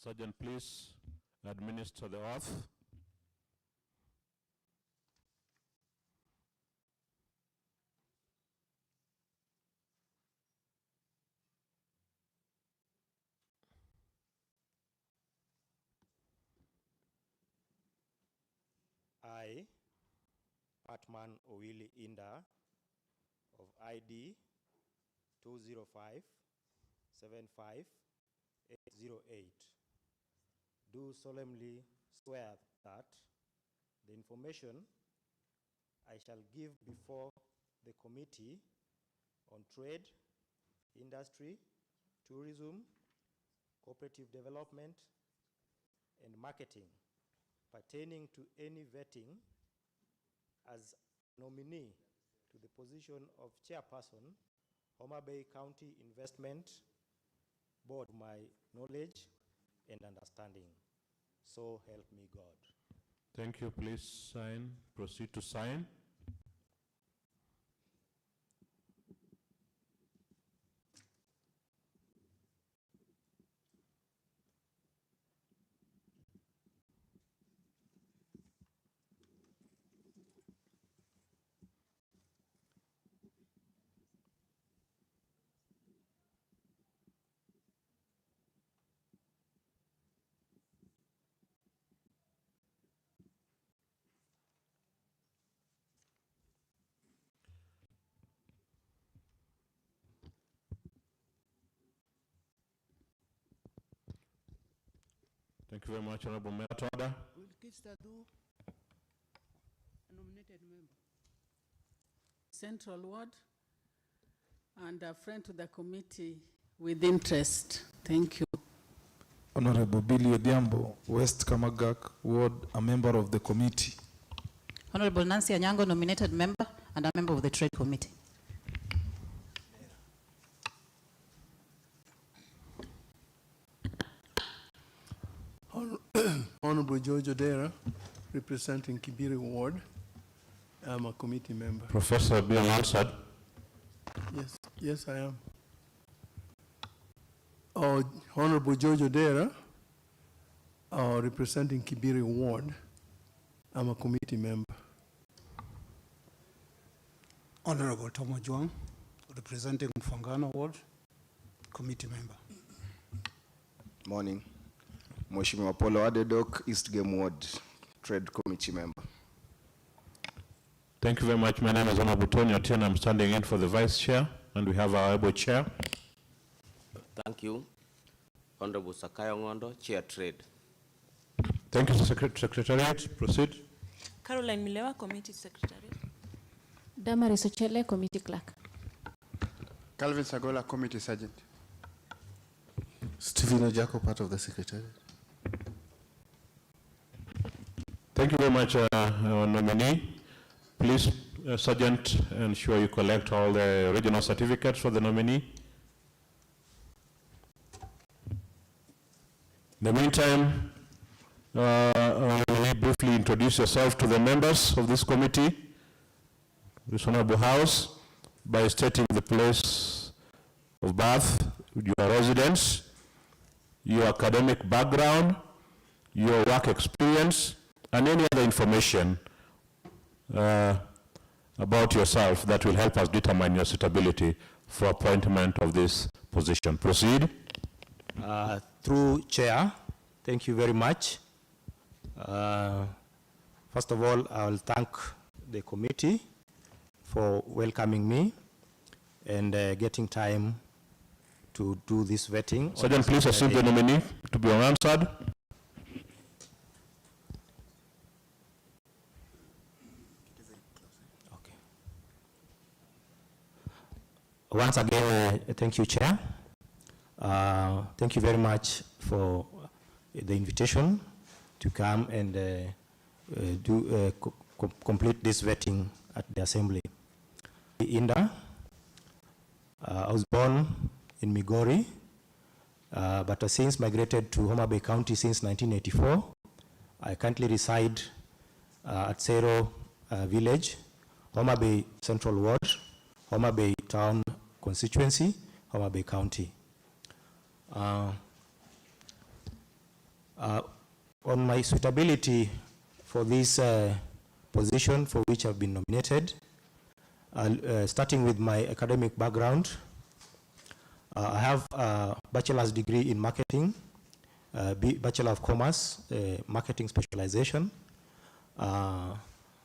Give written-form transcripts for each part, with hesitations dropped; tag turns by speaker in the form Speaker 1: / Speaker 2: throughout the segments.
Speaker 1: Sergeant, please administer the oath.
Speaker 2: I, Atman Owili Inda, of ID 205-75808, do solemnly swear that the information I shall give before the Committee on Trade, Industry, Tourism, Cooperative Development, and Marketing pertaining to any vetting as nominee to the position of Chairperson, Homa Bay County Investment Board, my knowledge and understanding. So help me God.
Speaker 1: Thank you. Please sign. Proceed to sign. Thank you very much, Honorable Matoda.
Speaker 3: Will Kista do a nominated member? Central Ward and a friend to the committee with interest. Thank you.
Speaker 4: Honorable Billy Odhiambo, West Kamagak Ward, a member of the committee.
Speaker 5: Honorable Nancy Anyango, nominated member and a member of the Trade Committee.
Speaker 6: Honorable George Odera, representing Kibiri Ward. I'm a committee member.
Speaker 1: Professor being answered.
Speaker 6: Yes, I am. Honorable George Odera, representing Kibiri Ward. I'm a committee member.
Speaker 7: Honorable Tomo Juang, representing Mfangano Ward, committee member.
Speaker 8: Morning. Mheshimiwa Apollo Adedok, East Game Ward, Trade Committee member.
Speaker 1: Thank you very much. My name is Honorable Tony Otieno. I'm standing in for the Vice Chair, and we have our able Chair.
Speaker 9: Thank you. Honorable Sakayo Ngondo, Chair Trade.
Speaker 1: Thank you, Secretariat. Proceed.
Speaker 10: Caroline Milewa, Committee Secretary.
Speaker 11: Damaris Ochele, Committee Clerk.
Speaker 12: Calvin Sagola, Committee Sergeant.
Speaker 4: Stephen Ojako, part of the Secretariat.
Speaker 1: Thank you very much, nominee. Please, Sergeant, ensure you collect all the original certificates for the nominee. In the meantime, briefly introduce yourself to the members of this committee, this Honorable House, by stating the place of birth, your residence, your academic background, your work experience, and any other information about yourself that will help us determine your suitability for appointment of this position. Proceed.
Speaker 2: Through Chair, thank you very much. First of all, I will thank the committee for welcoming me and getting time to do this vetting.
Speaker 1: Sergeant, please assume the nominee to be answered.
Speaker 2: Okay. Once again, thank you, Chair. Thank you very much for the invitation to come and complete this vetting at the Assembly. Inda, I was born in Migori, but has since migrated to Homa Bay County since 1984. I currently reside at Sero Village, Homa Bay Central Ward, Homa Bay Town Constituency, Homa Bay County. On my suitability for this position for which I've been nominated, starting with my academic background, I have a bachelor's degree in marketing, Bachelor of Commerce, marketing specialization. I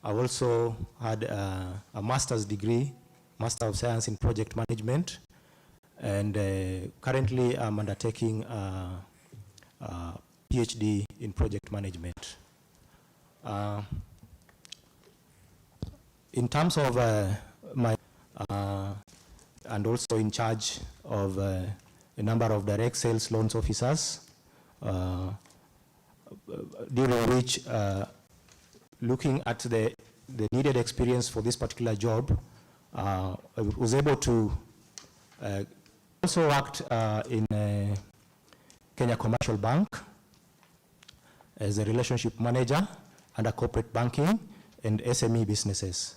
Speaker 2: also had a master's degree, Master of Science in Project Management, and currently I'm undertaking a PhD in Project Management. In terms of my, and also in charge of a number of direct sales loans officers, during which, looking at the needed experience for this particular job, I was able to also worked in Kenya Commercial Bank as a relationship manager under corporate banking and SME businesses,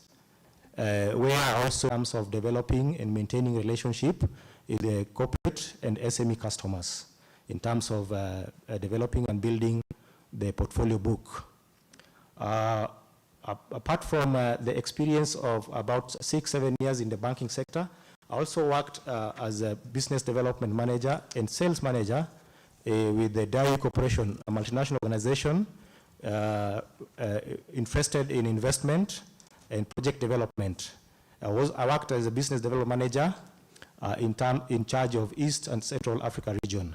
Speaker 2: where also in terms of developing and maintaining relationship with the corporate and SME customers in terms of developing and building the portfolio book. Apart from the experience of about 6-7 years in the banking sector, I also worked as a business development manager and sales manager with the Dairy Corporation, a multinational organization interested in investment and project development. I worked as a business development manager in charge of East and Central Africa region.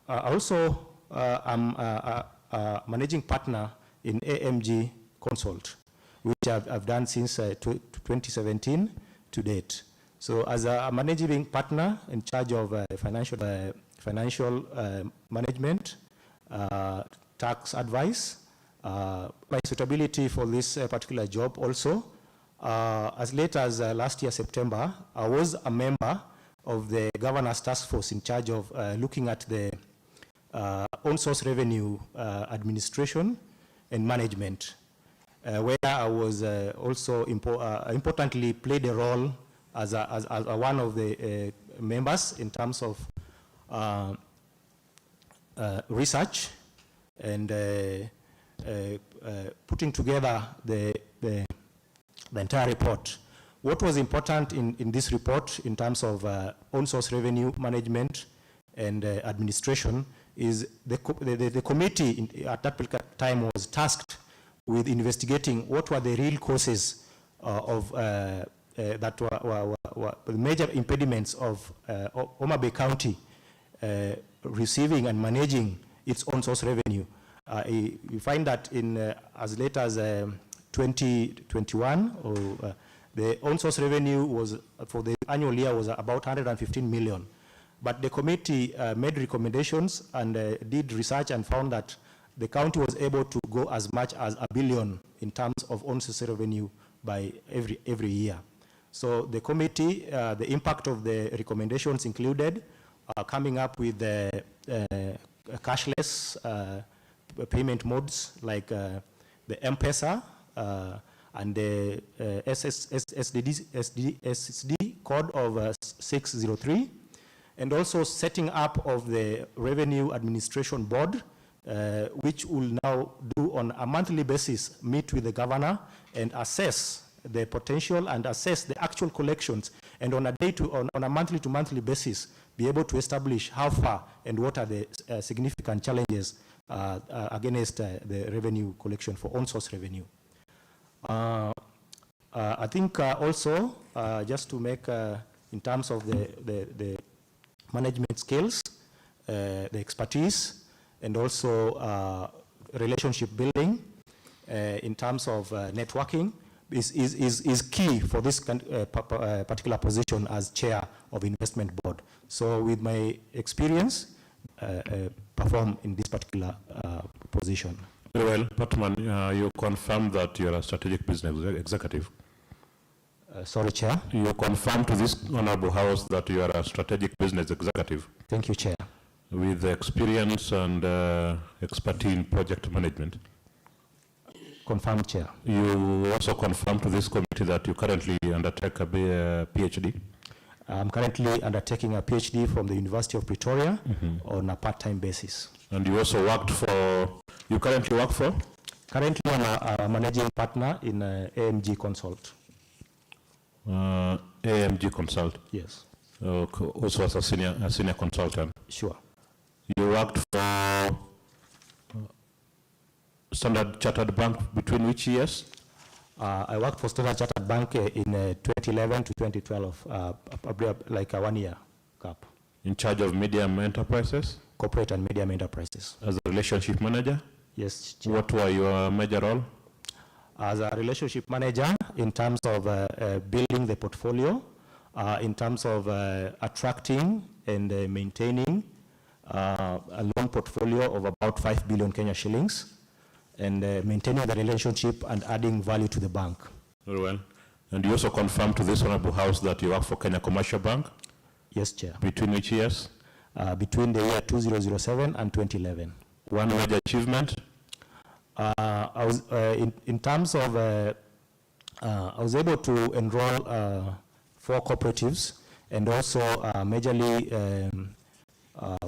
Speaker 2: Also, I'm a managing partner in AMG Consult, which I've done since 2017 to date. So as a managing partner in charge of financial management, tax advice, my suitability for this particular job also, as late as last year, September, I was a member of the Governor's Task Force in charge of looking at the on-source revenue administration and management, where I was also importantly played a role as one of the members in terms of research and putting together the entire report. What was important in this report in terms of on-source revenue management and administration is the committee at that time was tasked with investigating what were the real causes of that were the major impediments of Homa Bay County receiving and managing its own source revenue. You find that in as late as 2021, the own source revenue was for the annual year was about 115 million. But the committee made recommendations and did research and found that the county was able to go as much as $1 billion in terms of own source revenue by every year. So the committee, the impact of the recommendations included coming up with the cashless payment modes like the M-Pesa and the SSD code of 603, and also setting up of the Revenue Administration Board, which will now do on a monthly basis, meet with the governor and assess the potential and assess the actual collections, and on a monthly to monthly basis, be able to establish how far and what are the significant challenges against the revenue collection for on-source revenue. I think also, just to make, in terms of the management skills, the expertise, and also relationship building in terms of networking is key for this particular position as chair of investment board. So with my experience, perform in this particular position.
Speaker 1: Very well, Patman, you confirm that you're a strategic business executive.
Speaker 2: Sorry, Chair.
Speaker 1: You confirm to this honorable house that you are a strategic business executive.
Speaker 2: Thank you, Chair.
Speaker 1: With experience and expertise in project management.
Speaker 2: Confirmed, Chair.
Speaker 1: You also confirm to this committee that you currently undertake a PhD?
Speaker 2: I'm currently undertaking a PhD from the University of Pretoria on a part-time basis.
Speaker 1: And you also worked for, you currently work for?
Speaker 2: Currently, I'm a managing partner in AMG Consult.
Speaker 1: AMG Consult?
Speaker 2: Yes.
Speaker 1: Also as a senior consultant?
Speaker 2: Sure.
Speaker 1: You worked for Standard Chartered Bank between which years?
Speaker 2: I worked for Standard Chartered Bank in 2011 to 2012, like a 1 year gap.
Speaker 1: In charge of medium enterprises?
Speaker 2: Corporate and medium enterprises.
Speaker 1: As a relationship manager?
Speaker 2: Yes, Chair.
Speaker 1: What were your major role?
Speaker 2: As a relationship manager, in terms of building the portfolio, in terms of attracting and maintaining a loan portfolio of about 5 billion Kenya shillings, and maintaining the relationship and adding value to the bank.
Speaker 1: Very well. And you also confirmed to this Honorable House that you work for Kenya Commercial Bank?
Speaker 2: Yes, Chair.
Speaker 1: Between which years?
Speaker 2: Between the year 2007 and 2011.
Speaker 1: One major achievement?
Speaker 2: I was, in terms of, I was able to enroll 4 cooperatives, and also majorly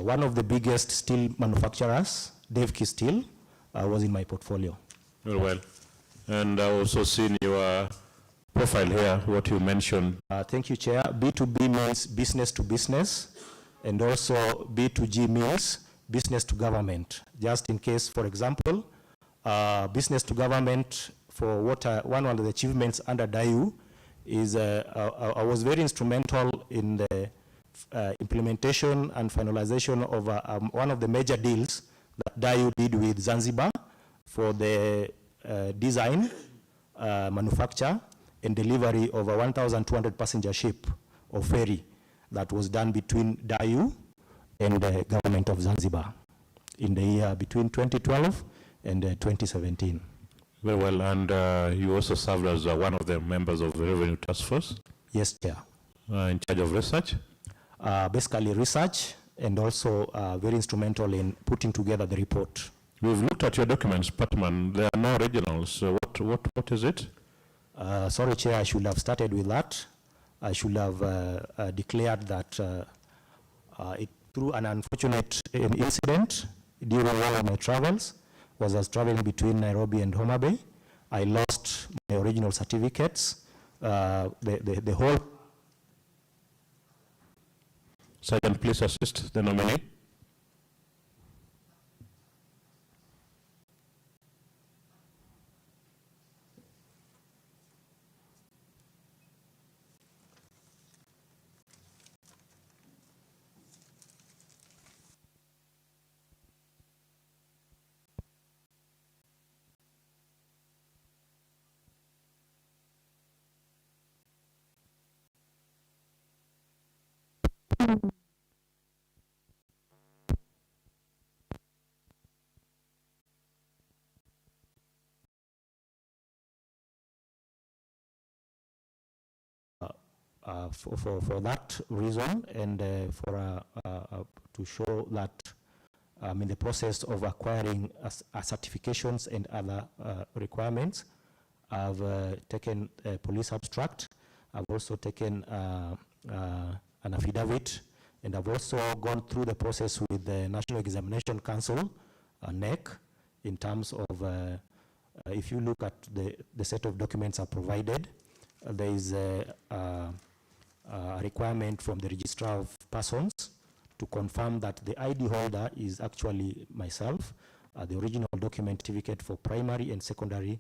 Speaker 2: one of the biggest steel manufacturers, Devki Steel, was in my portfolio.
Speaker 1: Very well. And I also seen your profile here, what you mentioned.
Speaker 2: Thank you, Chair. B2B means business to business, and also B2G means business to government. Just in case, for example, business to government, for what one of the achievements under DAIU is I was very instrumental in the implementation and finalization of one of the major deals that DAIU did with Zanzibar for the design, manufacture, and delivery of a 1,200 passenger ship or ferry that was done between DAIU and the government of Zanzibar in the year between 2012 and 2017.
Speaker 1: Very well, and you also served as one of the members of the Revenue Task Force?
Speaker 2: Yes, Chair.
Speaker 1: In charge of research?
Speaker 2: Basically research, and also very instrumental in putting together the report.
Speaker 1: We've looked at your documents, Patman. There are no originals. What is it?
Speaker 2: Sorry, Chair, I should have started with that. I should have declared that through an unfortunate incident during one of my travels, I was traveling between Nairobi and Homa Bay. I lost my original certificates. The whole...
Speaker 1: Sergeant, please assist the nominee.
Speaker 2: For that reason, and to show that I'm in the process of acquiring certifications and other requirements, I've taken a police abstract. I've also taken an affidavit, and I've also gone through the process with the National Examination Council, NEC, in terms of, if you look at the set of documents are provided, there is a requirement from the Registrar of Persons to confirm that the ID holder is actually myself, the original document certificate for primary and secondary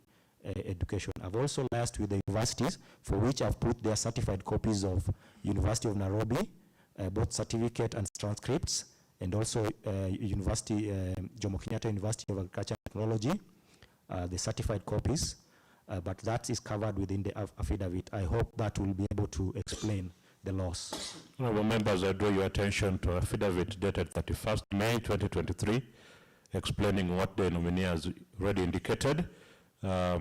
Speaker 2: education. I've also liaised with the universities, for which I've put their certified copies of University of Nairobi, both certificate and transcripts, and also University, Jomo Kenyatta University of Agriculture and Technology, the certified copies. But that is covered within the affidavit. I hope that will be able to explain the loss.
Speaker 1: Honorable members, I draw your attention to affidavit dated 31st May 2023, explaining what the nominee has already indicated. I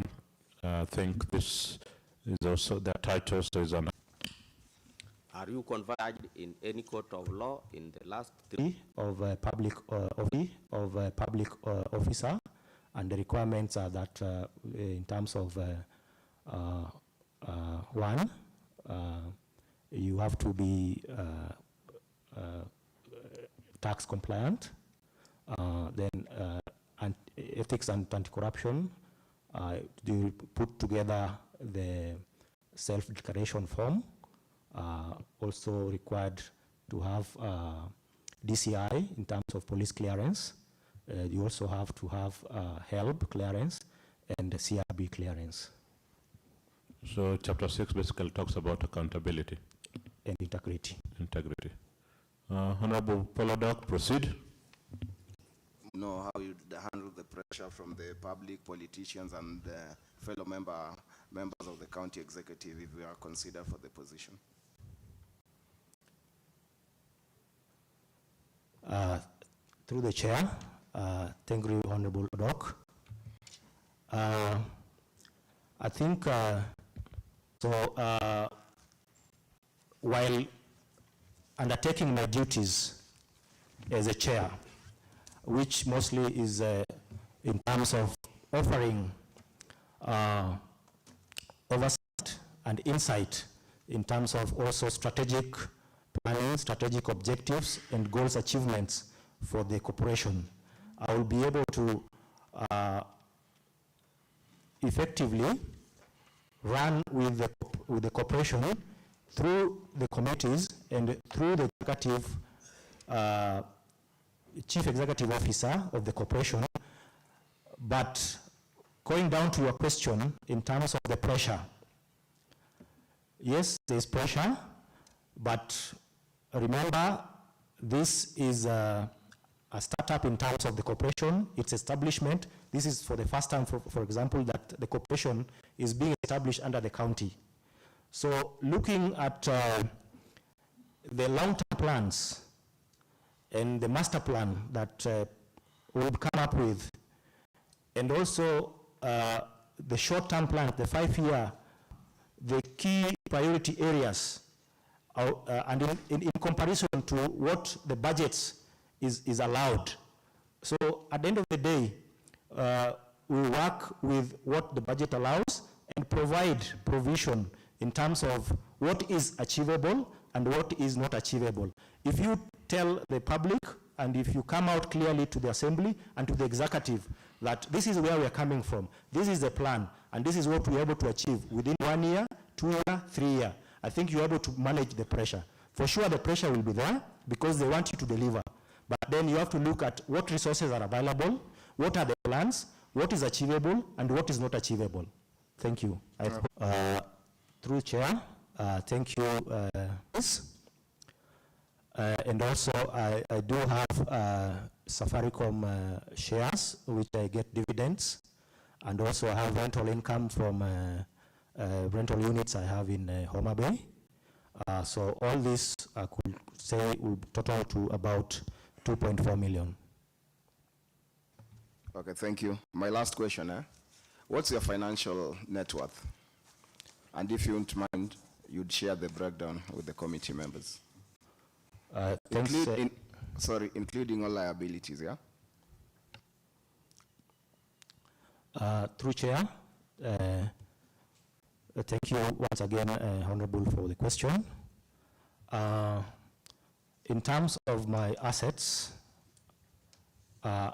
Speaker 1: think this is also the title, so is an.
Speaker 9: Are you convicted in any court of law in the last 3
Speaker 2: of a public officer, and the requirements are that in terms of one, you have to be tax compliant, then ethics and anti-corruption, you put together the self-declaration form, also required to have DCI in terms of police clearance. You also have to have HELB clearance and CRB clearance.
Speaker 1: So chapter 6 basically talks about accountability.
Speaker 2: And integrity.
Speaker 1: Integrity. Honorable Polodok, proceed.
Speaker 8: Know how you handle the pressure from the public, politicians, and fellow members of the county executive if you are considered for the position.
Speaker 2: Through the chair, thank you, Honorable Doc. I think while undertaking my duties as a chair, which mostly is in terms of offering oversight and insight in terms of also strategic planning, strategic objectives, and goals achievements for the corporation, I will be able to effectively run with the corporation through the committees and through the executive chief executive officer of the corporation. But going down to your question in terms of the pressure, yes, there's pressure, but remember, this is a startup in terms of the corporation, its establishment. This is for the first time, for example, that the corporation is being established under the county. So looking at the long-term plans and the master plan that we'll come up with, and also the short-term plan, the 5-year, the key priority areas, and in comparison to what the budgets is allowed. So at the end of the day, we work with what the budget allows and provide provision in terms of what is achievable and what is not achievable. If you tell the public and if you come out clearly to the assembly and to the executive that this is where we are coming from, this is the plan, and this is what we are able to achieve within 1 year, 2 years, 3 years, I think you're able to manage the pressure. For sure the pressure will be there because they want you to deliver. But then you have to look at what resources are available, what are the plans, what is achievable, and what is not achievable. Thank you. Through chair, thank you. And also I do have Safaricom shares, which I get dividends, and also I have rental income from rental units I have in Homa Bay. So all this I could say will total to about 2.4 million.
Speaker 8: Okay, thank you. My last question, what's your financial net worth? And if you wouldn't mind, you'd share the breakdown with the committee members. Including all liabilities, yeah?
Speaker 2: Through chair, thank you once again, Honorable, for the question. In terms of my assets, I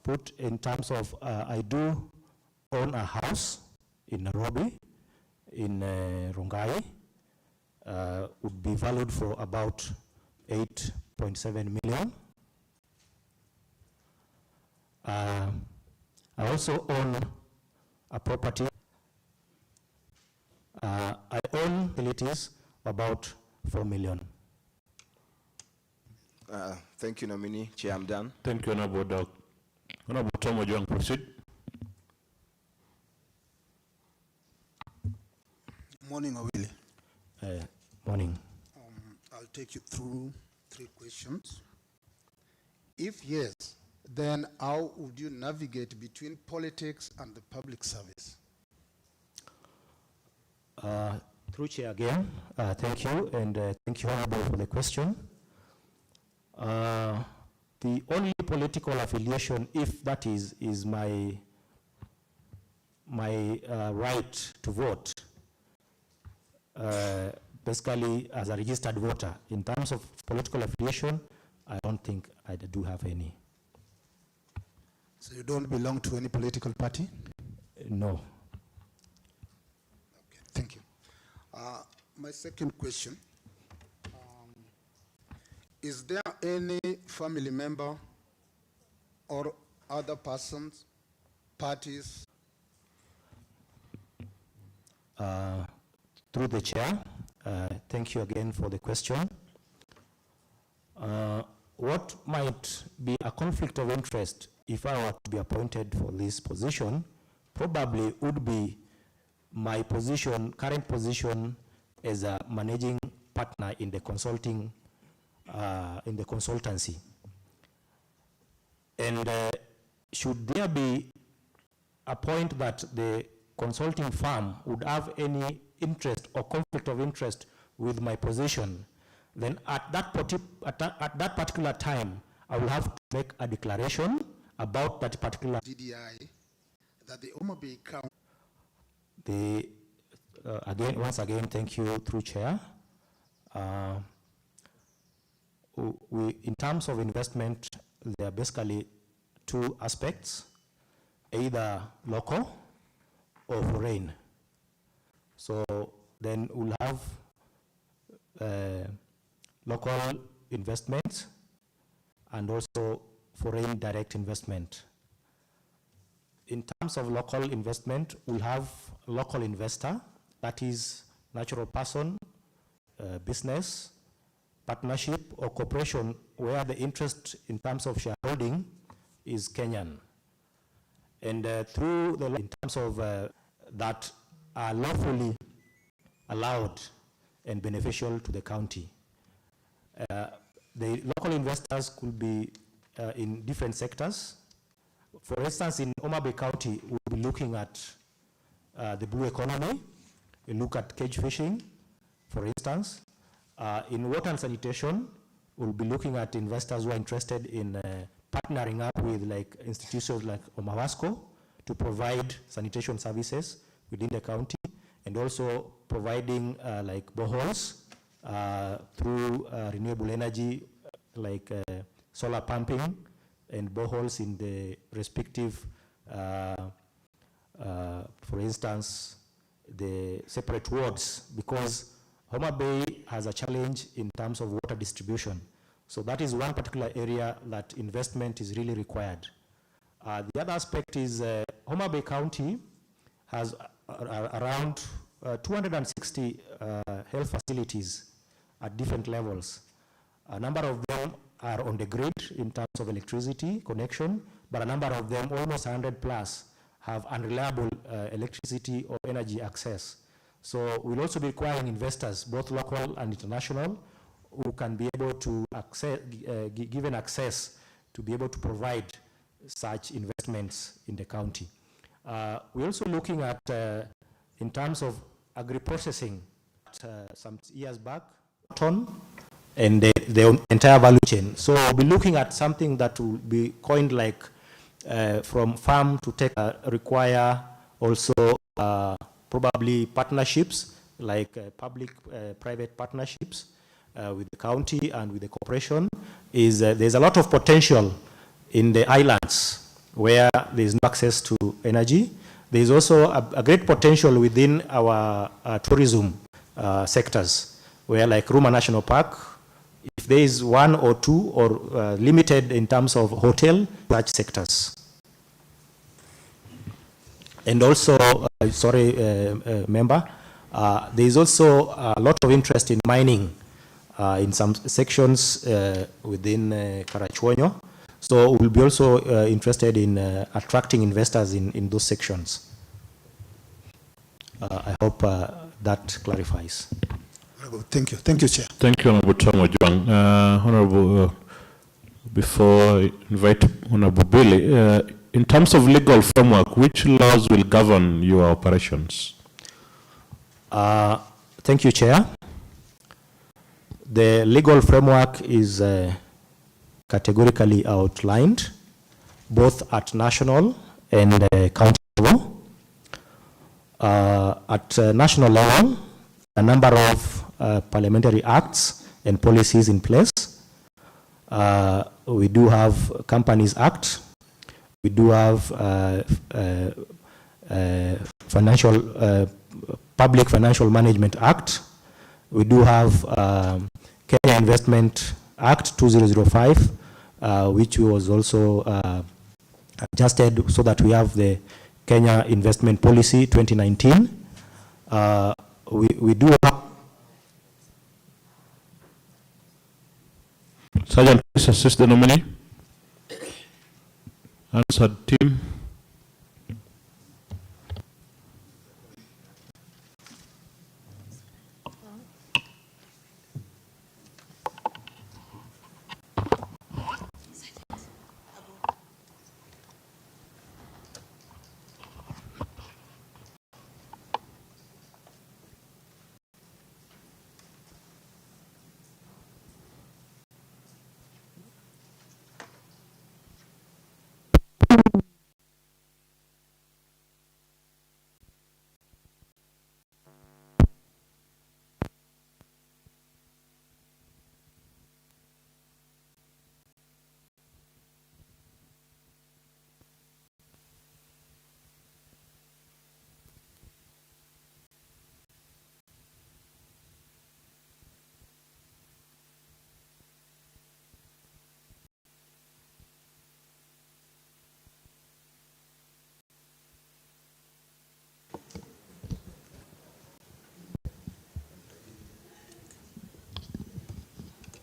Speaker 2: put in terms of, I do own a house in Nairobi, in Rongai, would be valued for about 8.7 million. I also own a property. I own utilities about 4 million.
Speaker 8: Thank you, nominee. Chair, I'm done.
Speaker 1: Thank you, Honorable Doc. Honorable Tom Ojwang, proceed.
Speaker 7: Morning, Owili.
Speaker 2: Morning.
Speaker 7: I'll take you through 3 questions. If yes, then how would you navigate between politics and the public service?
Speaker 2: Through chair again, thank you, and thank you, Honorable, for the question. The only political affiliation, if that is my right to vote, basically as a registered voter. In terms of political affiliation, I don't think I do have any.
Speaker 7: So you don't belong to any political party?
Speaker 2: No.
Speaker 7: Okay, thank you. My second question, is there any family member or other persons, parties?
Speaker 2: Through the chair, thank you again for the question. What might be a conflict of interest if I were to be appointed for this position probably would be my position, current position as a managing partner in the consulting, in the consultancy. And should there be a point that the consulting firm would have any interest or conflict of interest with my position, then at that particular time, I will have to make a declaration about that particular
Speaker 7: DDI, that the Homa Bay County.
Speaker 2: Once again, thank you through chair. In terms of investment, there are basically two aspects, either local or foreign. So then we'll have local investments and also foreign direct investment. In terms of local investment, we'll have local investor, that is natural person, business, partnership or corporation where the interest in terms of shareholding is Kenyan. And through the, in terms of that are lawfully allowed and beneficial to the county. The local investors could be in different sectors. For instance, in Homa Bay County, we'll be looking at the blue economy. We look at cage fishing, for instance. In water and sanitation, we'll be looking at investors who are interested in partnering up with like institutions like Omawasco to provide sanitation services within the county, and also providing like boreholes through renewable energy, like solar pumping and boreholes in the respective, for instance, the separate wards, because Homa Bay has a challenge in terms of water distribution. So that is one particular area that investment is really required. The other aspect is Homa Bay County has around 260 health facilities at different levels. A number of them are on the grid in terms of electricity connection, but a number of them, almost 100 plus, have unreliable electricity or energy access. So we'll also be requiring investors, both local and international, who can be able to access, given access to be able to provide such investments in the county. We're also looking at, in terms of agri-processing, some years back, and the entire value chain. So we'll be looking at something that will be coined like from farm to tech, require also probably partnerships, like public-private partnerships with the county and with the corporation. There's a lot of potential in the islands where there's no access to energy. There's also a great potential within our tourism sectors, where like Ruma National Park, if there is one or two or limited in terms of hotel, such sectors. And also, member, there is also a lot of interest in mining in some sections within Karachuonyo. So we'll be also interested in attracting investors in those sections. I hope that clarifies.
Speaker 7: Thank you. Thank you, Chair.
Speaker 1: Thank you, Honorable Tom Ojwang. Honorable, before I invite Honorable Billy, in terms of legal framework, which laws will govern your operations?
Speaker 2: Thank you, Chair. The legal framework is categorically outlined, both at national and county level. At national level, a number of parliamentary acts and policies in place. We do have Companies Act. We do have Public Financial Management Act. We do have Kenya Investment Act 2005, which was also adjusted so that we have the Kenya Investment Policy 2019. We do have.
Speaker 1: Sergeant, please assist the nominee. Answered team.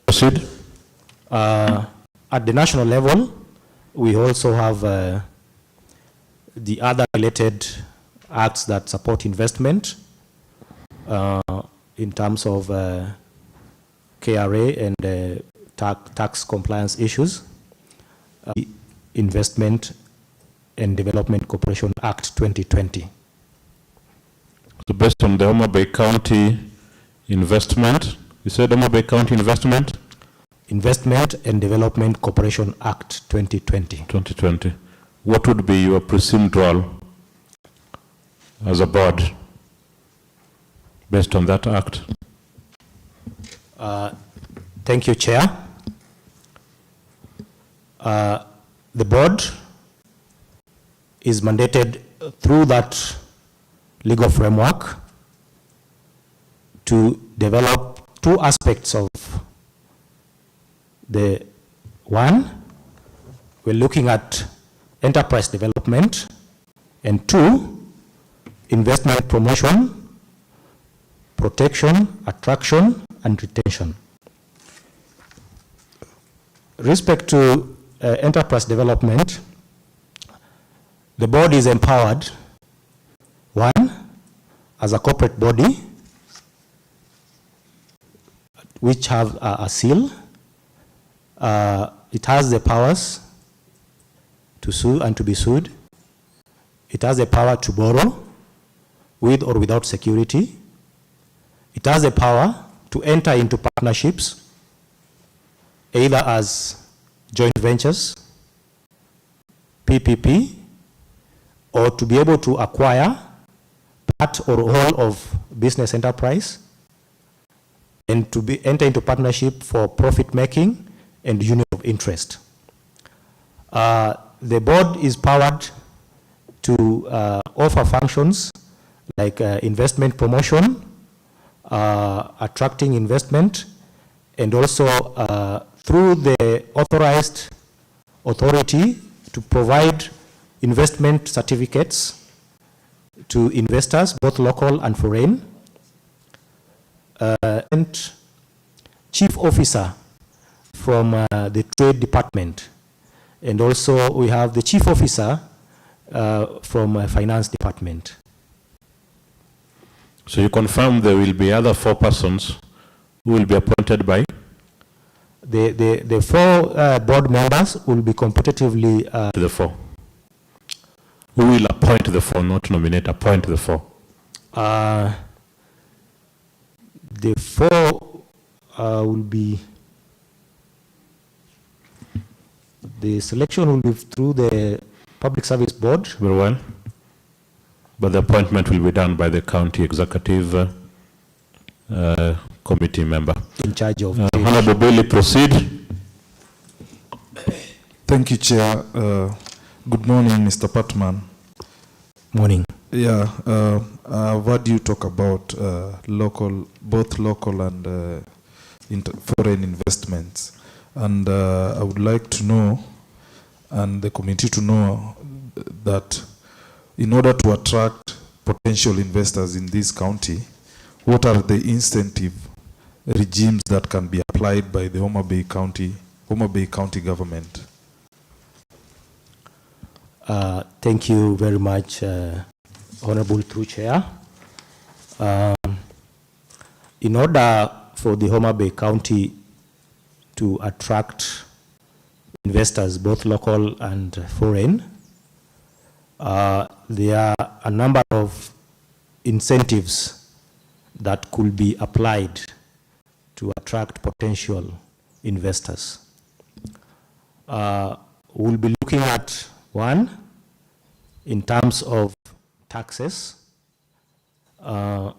Speaker 1: Proceed.
Speaker 2: At the national level, we also have the other related acts that support investment in terms of KRA and tax compliance issues. Investment and Development Corporation Act 2020.
Speaker 1: So based on the Homa Bay County investment, you said Homa Bay County investment?
Speaker 2: Investment and Development Corporation Act 2020.
Speaker 1: 2020. What would be your presumed role as a board based on that act?
Speaker 2: Thank you, Chair. The board is mandated through that legal framework to develop two aspects of the one, we're looking at enterprise development, and two, investment promotion, protection, attraction, and retention. Respect to enterprise development, the board is empowered, one, as a corporate body, which have a seal. It has the powers to sue and to be sued. It has the power to borrow with or without security. It has the power to enter into partnerships, either as joint ventures, PPP, or to be able to acquire part or whole of business enterprise, and to enter into partnership for profit making and union of interest. The board is powered to offer functions like investment promotion, attracting investment, and also through the authorized authority to provide investment certificates to investors, both local and foreign, and chief officer from the Trade Department. And also we have the chief officer from Finance Department.
Speaker 1: So you confirm there will be other 4 persons who will be appointed by?
Speaker 2: The 4 board members will be competitively...
Speaker 1: the 4. Who will appoint the 4, not nominate, appoint the 4?
Speaker 2: The 4 will be... The selection will be through the Public Service Board.
Speaker 1: Very well. But the appointment will be done by the county executive committee member.
Speaker 2: in charge of.
Speaker 1: Honorable Billy, proceed.
Speaker 4: Thank you, Chair. Good morning, Mr. Patman.
Speaker 2: Morning.
Speaker 4: Yeah, I've heard you talk about both local and foreign investments. And I would like to know, and the committee to know, that in order to attract potential investors in this county, what are the incentive regimes that can be applied by the Homa Bay County government?
Speaker 2: Thank you very much, Honorable Through Chair. In order for the Homa Bay County to attract investors, both local and foreign, there are a number of incentives that could be applied to attract potential investors. We'll be looking at one, in terms of taxes. One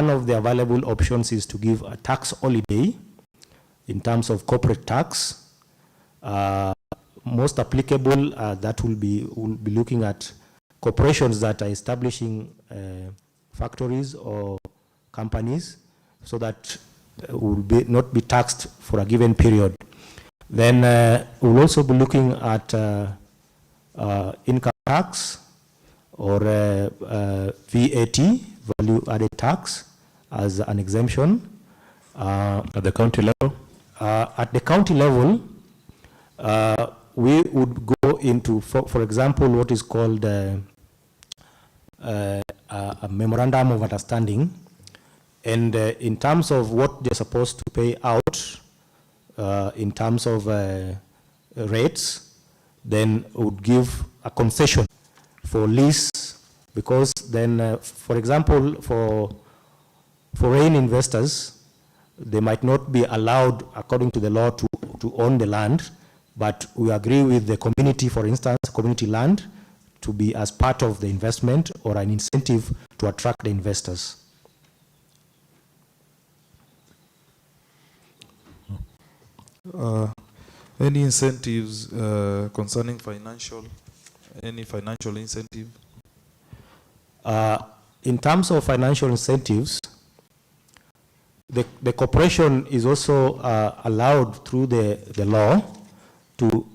Speaker 2: of the available options is to give a tax holiday in terms of corporate tax. Most applicable, that we'll be looking at corporations that are establishing factories or companies, so that will not be taxed for a given period. Then we'll also be looking at income tax or VAT, value added tax, as an exemption.
Speaker 1: At the county level?
Speaker 2: At the county level, we would go into, for example, what is called a memorandum of understanding. And in terms of what they're supposed to pay out, in terms of rates, then would give a concession for lease, because then, for example, for foreign investors, they might not be allowed, according to the law, to own the land, but we agree with the community, for instance, community land, to be as part of the investment or an incentive to attract the investors.
Speaker 4: Any incentives concerning any financial incentive?
Speaker 2: In terms of financial incentives, the corporation is also allowed through the law to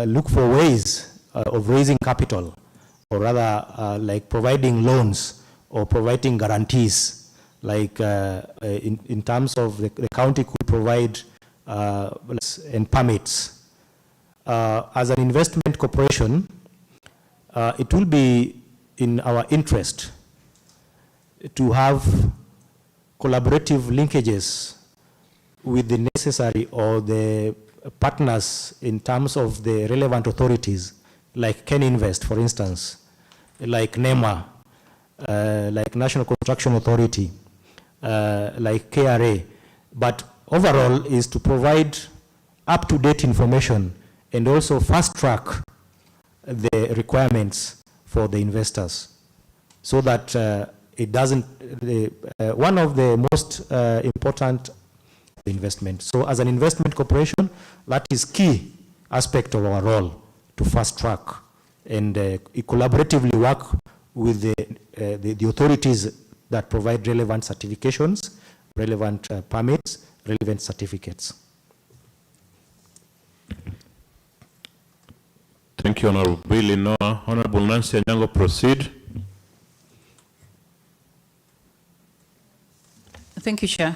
Speaker 2: look for ways of raising capital, or rather like providing loans or providing guarantees. Like in terms of the county could provide and permits. As an investment corporation, it will be in our interest to have collaborative linkages with the necessary or the partners in terms of the relevant authorities, like KenInvest, for instance, like NEMA, like National Construction Authority, like KRA. But overall is to provide up-to-date information and also fast-track the requirements for the investors, so that it doesn't, one of the most important investment. So as an investment corporation, that is key aspect of our role, to fast-track and collaboratively work with the authorities that provide relevant certifications, relevant permits, relevant certificates.
Speaker 1: Thank you, Honorable Billy Noah. Honorable Nancy Anyango, proceed.
Speaker 5: Thank you, Chair.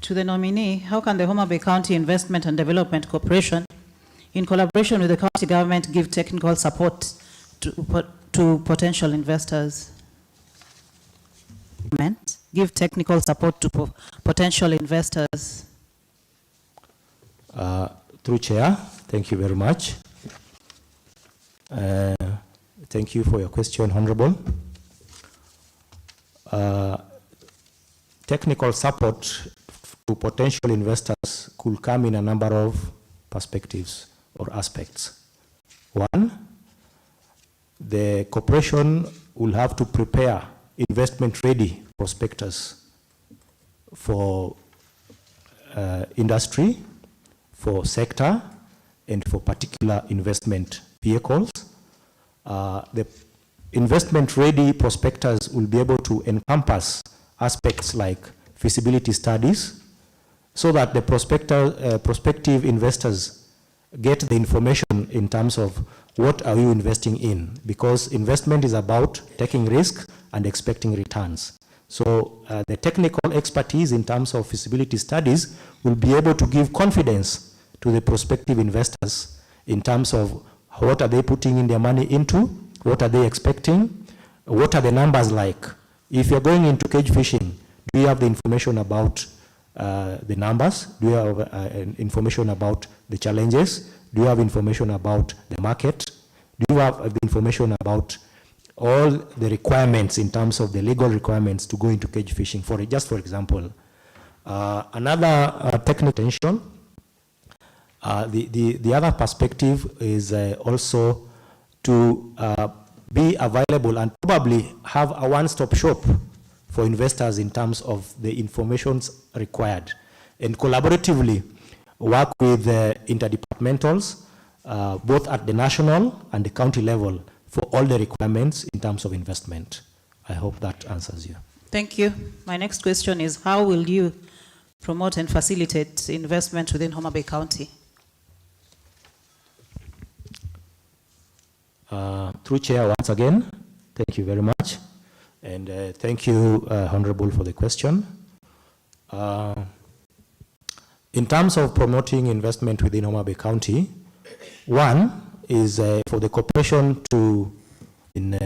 Speaker 5: To the nominee, how can the Homa Bay County Investment and Development Corporation, in collaboration with the county government, give technical support to potential investors? Give technical support to potential investors.
Speaker 2: Through Chair, thank you very much. Thank you for your question, Honorable. Technical support to potential investors could come in a number of perspectives or aspects. One, the corporation will have to prepare investment-ready prospectus for industry, for sector, and for particular investment vehicles. The investment-ready prospectus will be able to encompass aspects like feasibility studies, so that the prospective investors get the information in terms of what are you investing in, because investment is about taking risk and expecting returns. So the technical expertise in terms of feasibility studies will be able to give confidence to the prospective investors in terms of what are they putting in their money into, what are they expecting, what are the numbers like. If you're going into cage fishing, do you have the information about the numbers? Do you have information about the challenges? Do you have information about the market? Do you have the information about all the requirements in terms of the legal requirements to go into cage fishing? Just for example, another technical tension. The other perspective is also to be available and probably have a one-stop shop for investors in terms of the information required, and collaboratively work with interdepartmentals, both at the national and the county level, for all the requirements in terms of investment. I hope that answers you.
Speaker 5: Thank you. My next question is, how will you promote and facilitate investment within Homa Bay County?
Speaker 2: Through Chair, once again, thank you very much. And thank you, Honorable, for the question. In terms of promoting investment within Homa Bay County, one is for the corporation to, in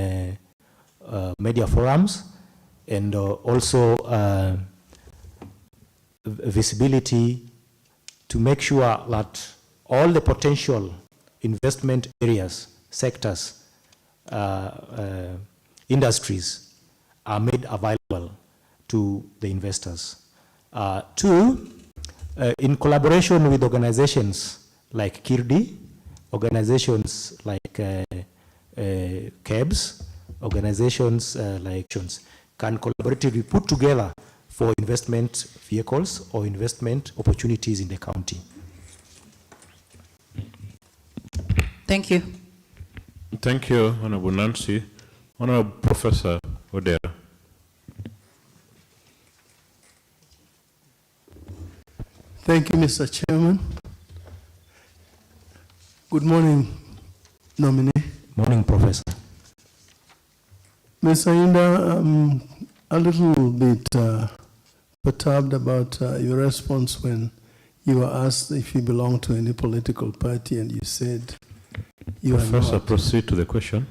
Speaker 2: media forums, and also visibility, to make sure that all the potential investment areas, sectors, industries are made available to the investors. Two, in collaboration with organizations like KIRDI, organizations like KEBS, organizations like can collaboratively put together for investment vehicles or investment opportunities in the county.
Speaker 5: Thank you.
Speaker 1: Thank you, Honorable Nancy. Honorable Professor Odera.
Speaker 6: Thank you, Mr. Chairman. Good morning, nominee.
Speaker 2: Morning, Professor.
Speaker 6: Ms. Ainda, I'm a little bit perturbed about your response when you were asked if you belong to any political party, and you said you are not.
Speaker 1: Professor, proceed to the question.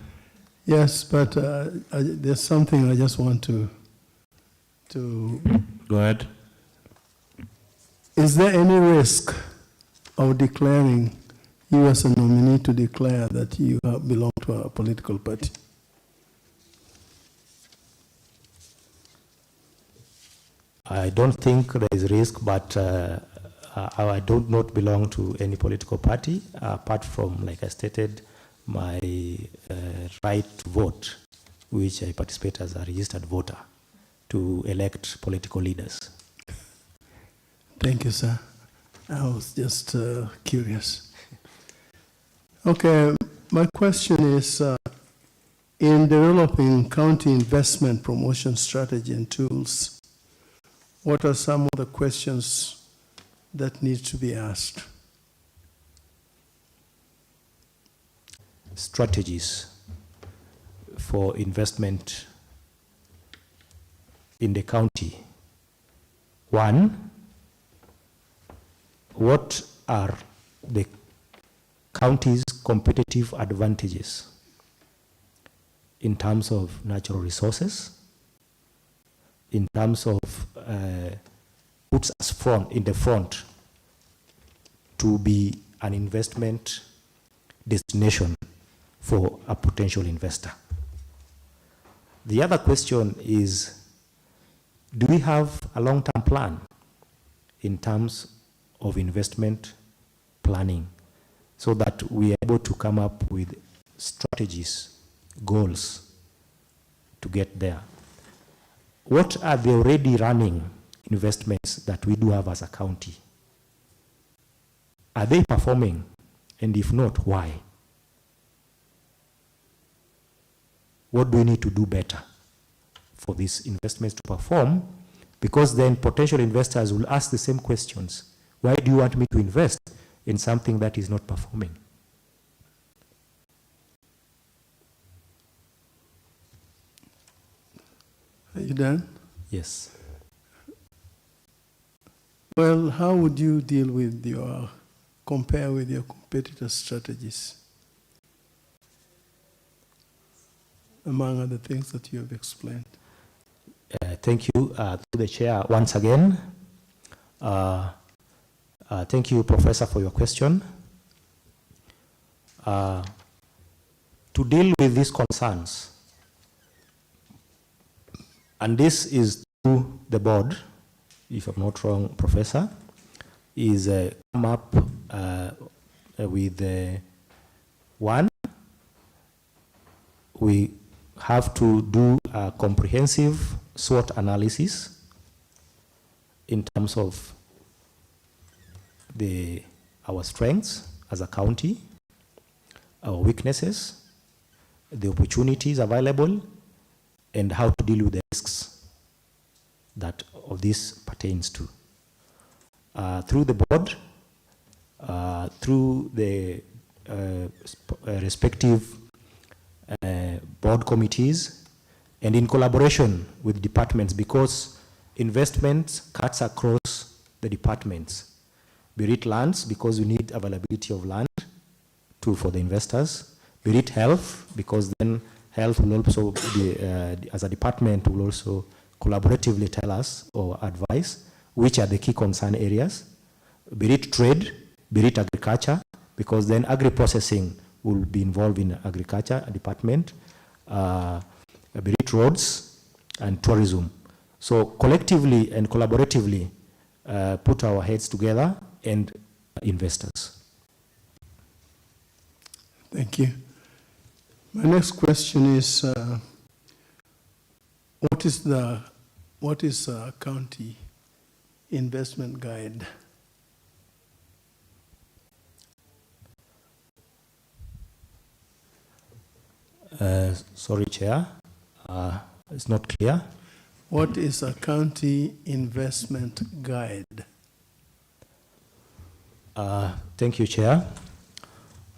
Speaker 6: Yes, but there's something I just want to
Speaker 1: Go ahead.
Speaker 6: Is there any risk of declaring you as a nominee to declare that you belong to a political party?
Speaker 2: I don't think there is risk, but I do not belong to any political party, apart from, like I stated, my right to vote, which I participate as a registered voter to elect political leaders.
Speaker 6: Thank you, sir. I was just curious. Okay, my question is, in developing county investment promotion strategy and tools, what are some of the questions that need to be asked?
Speaker 2: Strategies for investment in the county. One, what are the county's competitive advantages in terms of natural resources, in terms of puts us in the front to be an investment destination for a potential investor. The other question is, do we have a long-term plan in terms of investment planning so that we are able to come up with strategies goals to get there. What are the already running investments that we do have as a county? Are they performing? And if not, why? What do we need to do better for these investments to perform? Because then potential investors will ask the same questions. Why do you want me to invest in something that is not performing?
Speaker 6: Are you done?
Speaker 2: Yes.
Speaker 6: Well, how would you deal with compare with your competitor strategies? Among other things that you have explained.
Speaker 2: Thank you to the chair once again. Thank you, Professor, for your question. To deal with these concerns, and this is to the board, if I'm not wrong, Professor, is come up with one, we have to do a comprehensive SWOT analysis in terms of our strengths as a county, our weaknesses, the opportunities available, and how to deal with the risks that of this pertains to. Through the board, through the respective board committees, and in collaboration with departments, because investments cuts across the departments. Be it lands, because we need availability of land for the investors. Be it health, because then health will also be, as a department, will also collaboratively tell us or advise which are the key concern areas. Be it trade, be it agriculture, because then agri-processing will be involved in agriculture department, be it roads and tourism. So collectively and collaboratively put our heads together and investors.
Speaker 6: Thank you. My next question is, what is a county investment guide?
Speaker 2: Sorry, Chair, it's not clear.
Speaker 6: What is a county investment guide?
Speaker 2: Thank you, Chair.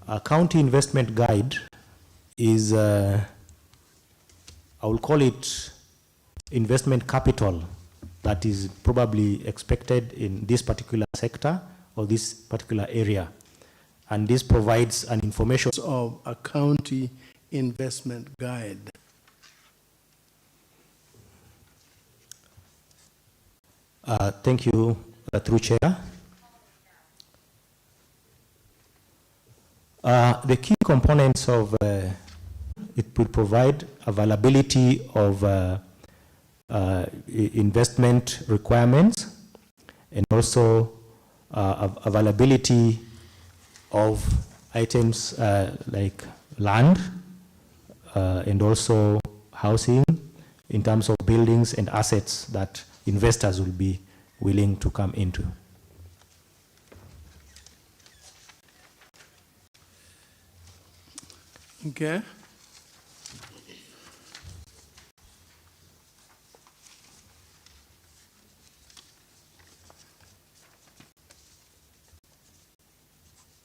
Speaker 2: A county investment guide is, I will call it investment capital that is probably expected in this particular sector or this particular area. And this provides an information
Speaker 6: of a county investment guide.
Speaker 2: Thank you, through Chair. The key components of it will provide availability of investment requirements and also availability of items like land and also housing in terms of buildings and assets that investors will be willing to come into.
Speaker 6: Okay.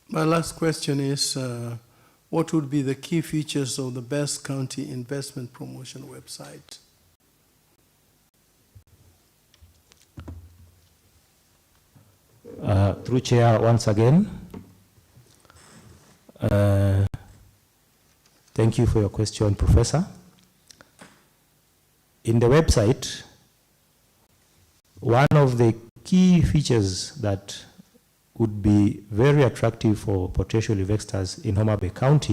Speaker 6: My last question is, what would be the key features of the best county investment promotion website?
Speaker 2: Through Chair, once again, thank you for your question, Professor. In the website, one of the key features that would be very attractive for potential investors in Homa Bay County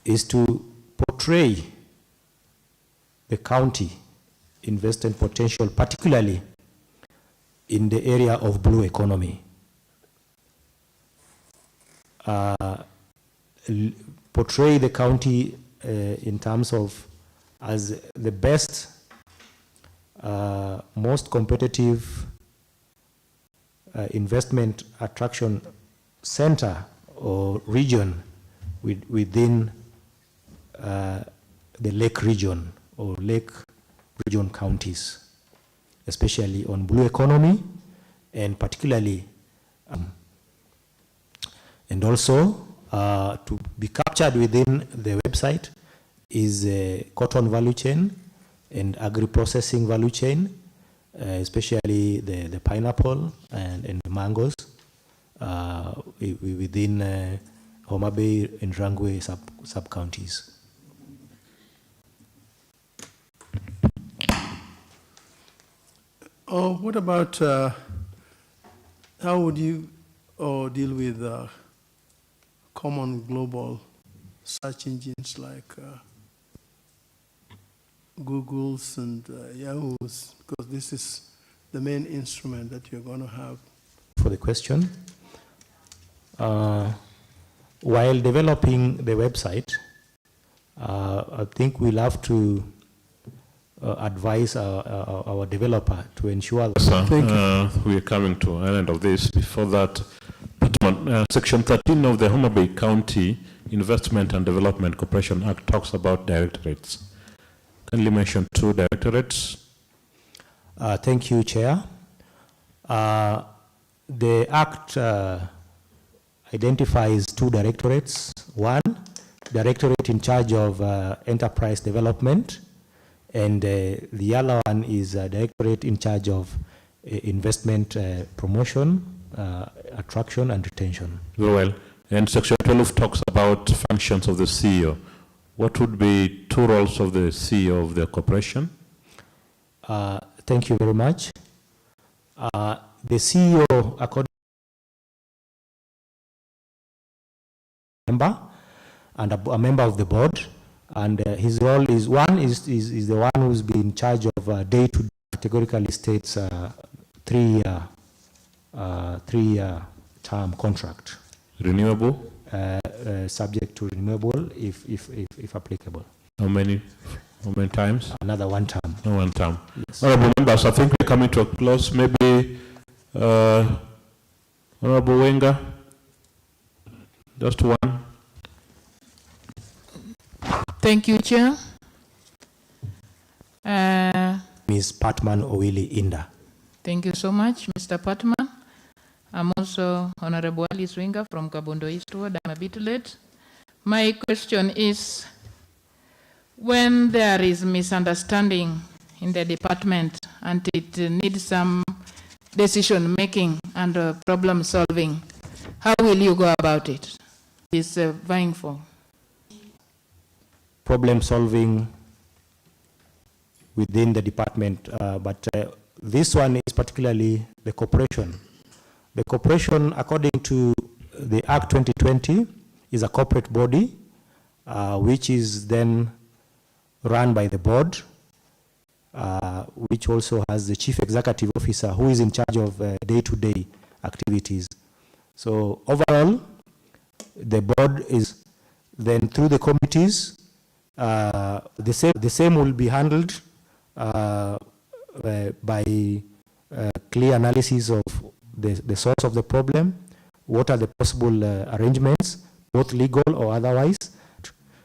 Speaker 2: is to portray the county investment potential, particularly in the area of blue economy. Portray the county in terms of as the best, most competitive investment attraction center or region within the Lake region or Lake region counties, especially on blue economy and particularly and also to be captured within the website is cotton value chain and agri-processing value chain, especially the pineapple and the mangoes within Homa Bay and Rangwe sub-counties.
Speaker 6: Oh, what about how would you deal with common global search engines like Google's and Yahoo's, because this is the main instrument that you're going to have?
Speaker 2: For the question, while developing the website, I think we'll have to advise our developer to ensure that
Speaker 1: we are coming to an end of this. Before that, Section 13 of the Homa Bay County Investment and Development Corporation Act talks about directorates. Can you mention 2 directorates?
Speaker 2: Thank you, Chair. The Act identifies 2 directorates. One, directorate in charge of enterprise development, and the other one is a directorate in charge of investment promotion, attraction and retention.
Speaker 1: Very well. And Section 12 talks about functions of the CEO. What would be 2 roles of the CEO of the corporation?
Speaker 2: Thank you very much. The CEO, according to member and a member of the board, and his role is is the one who's been in charge of day-to-day, categorically states 3-year term contract.
Speaker 1: Renewable?
Speaker 2: Subject to renewable if applicable.
Speaker 1: How many times?
Speaker 2: Another 1 term.
Speaker 1: No, 1 term.
Speaker 2: Yes.
Speaker 1: Honorable members, I think we're coming to a close. Maybe Honorable Wenger, just 1.
Speaker 13: Thank you, Chair.
Speaker 2: Ms. Patman Owili Inda.
Speaker 13: Thank you so much, Mr. Patman. I'm also Honorable Alice Winger from Kabondo East Ward. I'm a bit late. My question is, when there is misunderstanding in the department and it needs some decision making and problem solving, how will you go about it? It's vying for
Speaker 2: problem solving within the department, but this one is particularly the corporation. The corporation, according to the Act 2020, is a corporate body which is then run by the board, which also has the chief executive officer who is in charge of day-to-day activities. So overall, the board is then through the committees, the same will be handled by clear analysis of the source of the problem, what are the possible arrangements, both legal or otherwise,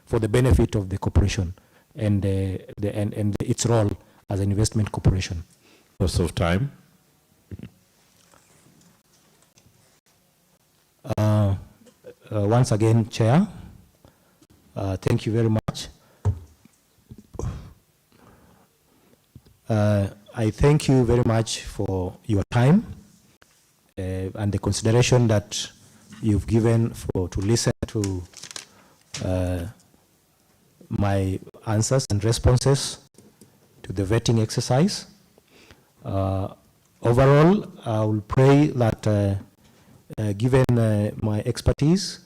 Speaker 2: for the benefit of the corporation and its role as an investment corporation.
Speaker 1: Cost of time.
Speaker 2: Once again, Chair, thank you very much. I thank you very much for your time and the consideration that you've given to listen to my answers and responses to the vetting exercise. Overall, I will pray that given my expertise,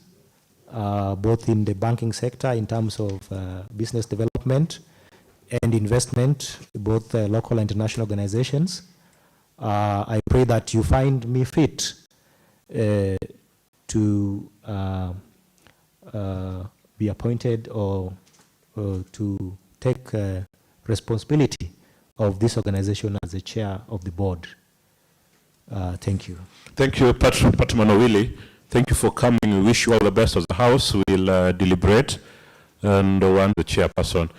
Speaker 2: both in the banking sector in terms of business development and investment, both local and international organizations, I pray that you find me fit to be appointed or to take responsibility of this organization as the chair of the board. Thank you.
Speaker 1: Thank you, Patman Owili. Thank you for coming. We wish you all the best as a house. We'll deliberate and want the chairperson.